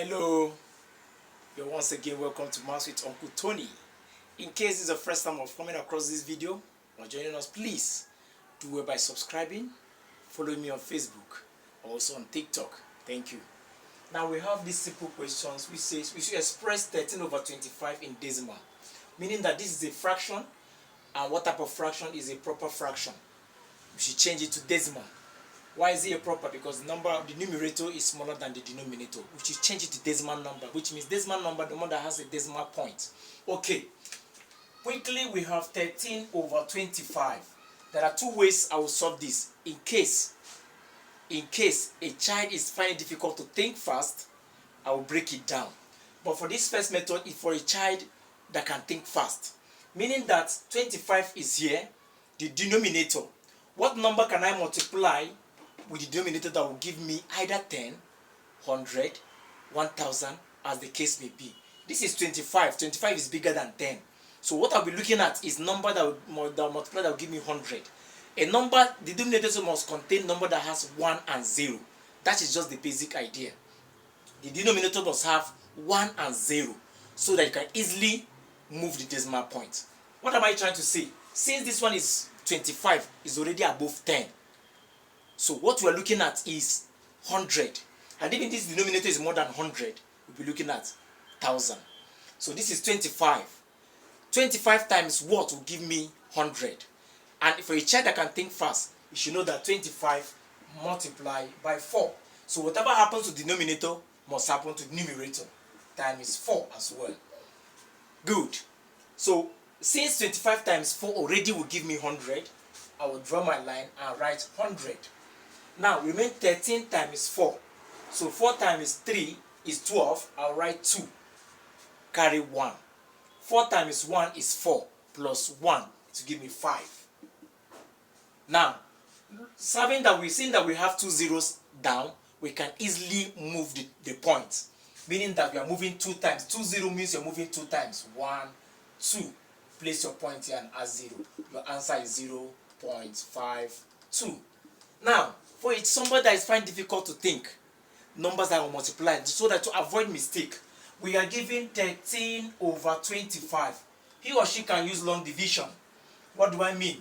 Hello, you're once again welcome to Maths with Uncle Tony. In case it's the first time of coming across this video or joining us, please do it by subscribing, follow me on Facebook, also on TikTok. Thank you. Now we have these simple questions which says we should express 13/25 in decimal, meaning that this is a fraction, and what type of fraction is a proper fraction? We should change it to decimal. Why is it a proper? Because the numerator is smaller than the denominator. We should change it to decimal number, which means decimal number, the one that has a decimal point. Okay. Quickly, we have 13/25. There are two ways I will solve this. In case a child is finding it difficult to think fast, I will break it down. But for this first method, it's for a child that can think fast. Meaning that 25 is here, the denominator. What number can I multiply with the denominator that will give me either 10, 100, 1000, as the case may be? This is 25. 25 is bigger than 10. So what I'll be looking at is number that will multiply that will give me 100. A number, the denominator must contain number that has 1 and 0. That is just the basic idea. The denominator must have 1 and 0 so that you can easily move the decimal point. What am I trying to say? Since this one is 25, is already above 10. So what we are looking at is 100. And even this denominator is more than 100, we'll be looking at 1000. So this is 25. 25 times what will give me 100? And for a child that can think fast, you should know that 25 multiplied by 4. So whatever happens to the denominator must happen to the numerator. Time is 4 as well. Good. So since 25 times 4 already will give me 100, I will draw my line and write 100. Now remain 13 times 4. So 4 times 3 is 12. I'll write 2. Carry 1. 4 times 1 is 4 plus 1 to give me 5. Now, seeing that we have 2 zeros down, we can easily move the point. Meaning that we are moving 2 times. 2 0 means you're moving 2 times. 1, 2. Place your point here and add 0. Your answer is 0.52. Now, for somebody that is finding difficult to think, numbers that will multiply, so that to avoid mistake, we are given 13/25. He or she can use long division. What do I mean?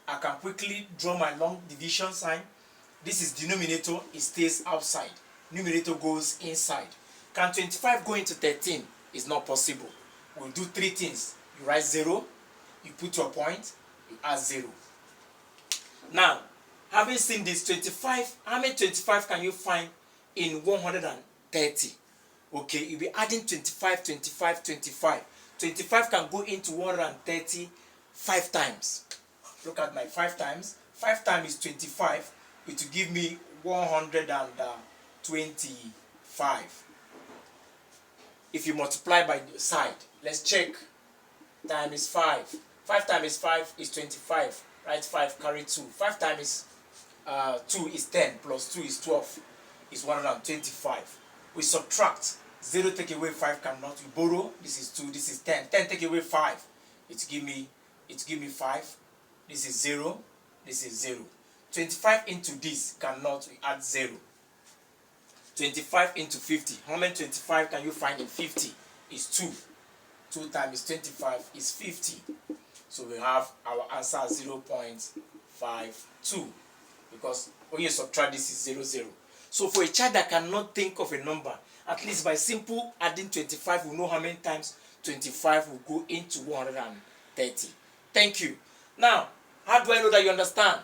I can quickly draw my long division sign. This is denominator, it stays outside. Numerator goes inside. Can 25 go into 13? It's not possible. We'll do 3 things. You write 0, you put your point, you add 0. Now, having seen this 25, how many 25 can you find in 130? Okay, you'll be adding 25, 25, 25. 25 can go into 130 5 times. Look at my 5 times. 5 times is 25. It will give me 125. If you multiply by the side, let's check. Time is 5. 5 times 5 is 25. Write 5, carry 2. 5 times 2 is 10, plus 2 is 12. Is 125. We subtract. 0 take away 5 cannot. We borrow. This is 2. This is 10. 10 take away 5. It give me 5. This is 0. This is 0. 25 into this cannot. We add 0. 25 into 50. How many 25 can you find in 50? Is 2. 2 times 25 is 50. So we have our answer 0.52. Because when you subtract this is 0, 0. So for a child that cannot think of a number, at least by simple adding 25, we'll know how many times 25 will go into 130. Thank you. Now, how do I know that you understand?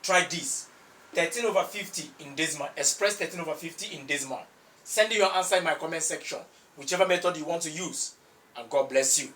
Try this. 13/50 in decimal. Express 13/50 in decimal. Send me your answer in my comment section. Whichever method you want to use. And God bless you.